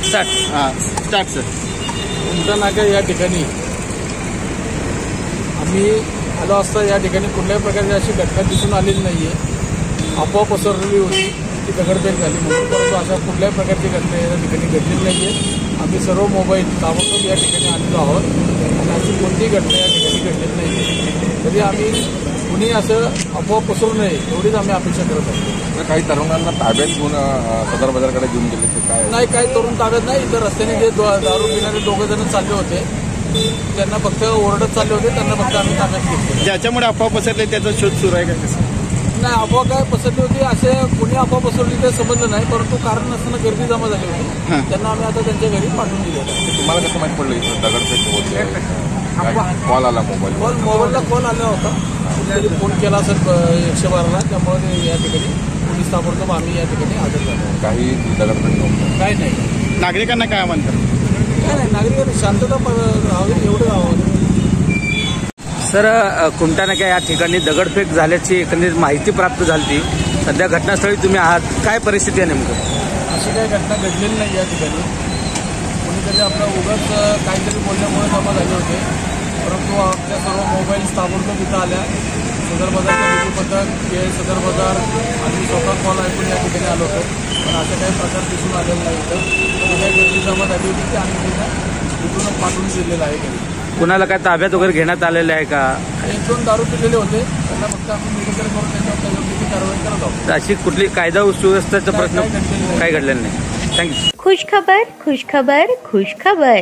Start sir. Kumta नाका या ठिकाणी आम्ही आलो असता या ठिकाणी कुठल्याही प्रकारची अशी घटना दिसून आलेली नाहीये. अफवा पसरलेली होती ती दगडफेक झाली म्हणून, परंतु अशा कुठल्याही प्रकारची घटना या ठिकाणी घडलेली नाहीये. आम्ही सर्व मोबाईल ताबडतोब या ठिकाणी आलेलो आहोत आणि अशी कोणतीही घटना या ठिकाणी घडलेली नाही. तरी आम्ही कुणी असं अफवा पसरू नये एवढीच आम्ही अपेक्षा करत आहोत. काही तरुणांना ताब्यात घेऊन सदर बाजारकडे घेऊन गेले ते काय नाही, काही तरुण ताब्यात नाही. इतर रस्त्याने जे दारू पिणारे 2 जण चालले होते त्यांना फक्त ओरडत चालले होते, त्यांना फक्त आम्ही ताब्यात घेतले. ज्याच्यामुळे अफवा पसरले त्याचा शोध सुरू आहे का कसं? नाही, अफवा काय पसरली होती असे कोणी अफवा पसरली ते समजलं नाही, परंतु कारण नसताना गर्दी जमा झाली होती. त्यांना आम्ही आता त्यांच्या घरी पाठवून दिले. तुम्हाला कसं माहिती पडलं इथं दगडफेक होते? कॉल आला मोबाईलला कॉल आला होता. कुठेतरी फोन केला असेल 112ला, त्यामुळे या ठिकाणी पोलीस ताबडतोब आम्ही या ठिकाणी हजर झालो. काही दगडफेक नव्हतं? काही नाही. नागरिकांना काय म्हणतात? काय नाही, नागरिकांनी शांतता राहावी एवढं राहावं. सर, कुमटा नाका या ठिकाणी दगडफेक झाल्याची एकंदरीत माहिती प्राप्त झाली. सध्या घटनास्थळी तुम्ही आहात, काय परिस्थिती आहे नेमकं? अशी काही घटना घडलेली नाही या ठिकाणी. कोणीतरी आपला उगाच काहीतरी बोलल्यामुळे जमा झाले होते, परंतु आपल्या सर्व मोबाईल्स ताबडतोब इथं आल्या. सदर बाजारच्या ड्युटी पथक हे सदर बाजार आम्ही स्वतः कॉल ऐकून या ठिकाणी आलो होतो, पण असं काही प्रकार दिसून आलेला नाही. इथं काही गर्दी जमा झाली होती की आम्ही त्यांना इथूनच पाठवून दिलेलं आहे घरी. कुणाला काय ताब्यात वगैरे घेण्यात आलेलं आहे का? 1-2 दारू पिलेले होते, त्यांना फक्त आपण मेडिकल करून त्यांच्यावर योग्य कारवाई करत आहोत. अशी कुठली कायदा सुव्यवस्थेचा प्रश्न काही घडलेला नाही. थँक्यू. खुशखबर खुशखबर खुशखबर.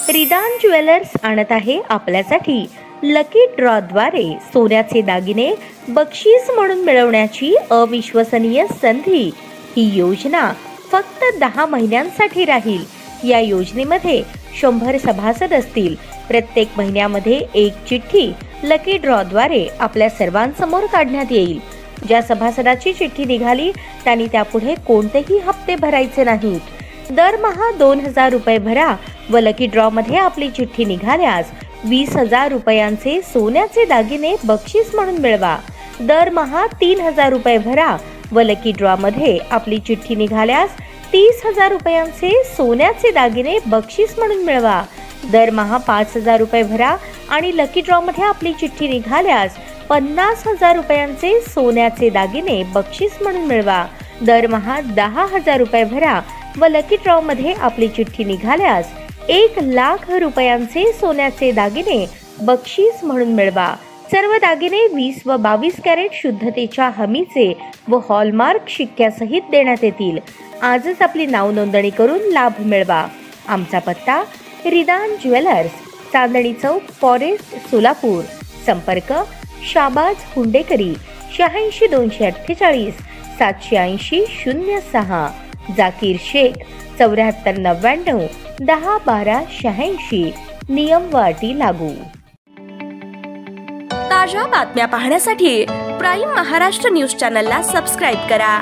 रिदान ज्वेलर्स आणत आहे आपल्यासाठी लकी ड्रॉद्वारे सोन्याचे दागिने बक्षीस म्हणून मिळवण्याची अविश्वसनीय संधी. ही योजना फक्त 10 महिन्यांसाठी राहील. या योजनेमध्ये 100 सभासद असतील. प्रत्येक महिन्यामध्ये एक चिठ्ठी लकी ड्रॉद्वारे आपल्या सर्वांसमोर काढण्यात येईल. ज्या सभासदाची चिठ्ठी निघाली त्यांनी त्यापुढे कोणतेही हप्ते भरायचे नाहीत. दरमहा 2000 रुपये भरा व लकी ड्रॉ मध्ये आपली चिठ्ठी निघाल्यास 20,000 रुपयांचे सोन्याचे दागिने बक्षीस म्हणून मिळवा. दरमहा 3000 रुपये भरा व लकी ड्रॉ मध्ये आपली चिठ्ठी निघाल्यास 30,000 रुपयांचे सोन्याचे दागिने बक्षीस म्हणून मिळवा. दरमहा 5,000 रुपये भरा आणि लकी ड्रॉ मध्ये आपली चिठ्ठी निघाल्यास 50,000 रुपयांचे सोन्याचे दागिने बक्षीस म्हणून मिळवा. दरमहा 10,000 रुपये भरा व लकी ड्रॉ मध्ये आपली चिठ्ठी निघाल्यास 1,00,000 रुपयांचे सोन्याचे दागिने बक्षीस म्हणून मिळवा. सर्व दागिने 20 व 22 कॅरेट शुद्धतेच्या हमीचे व हॉलमार्क शिक्क्यासहित देण्यात येतील. आजच आपली नाव नोंदणी करून लाभ मिळवा. आमचा पत्ता रिदान ज्वेलर्स, चांदणी चौक, फॉरेस्ट, सोलापूर. संपर्क शाबाज हुंडेकरी 86 248 780 06. जाकीर शेख 74 99 10 12 86. नियम व अटी लागू. ताज्या बातम्या पाहण्यासाठी प्राईम महाराष्ट्र न्यूज चॅनलला सबस्क्राईब करा.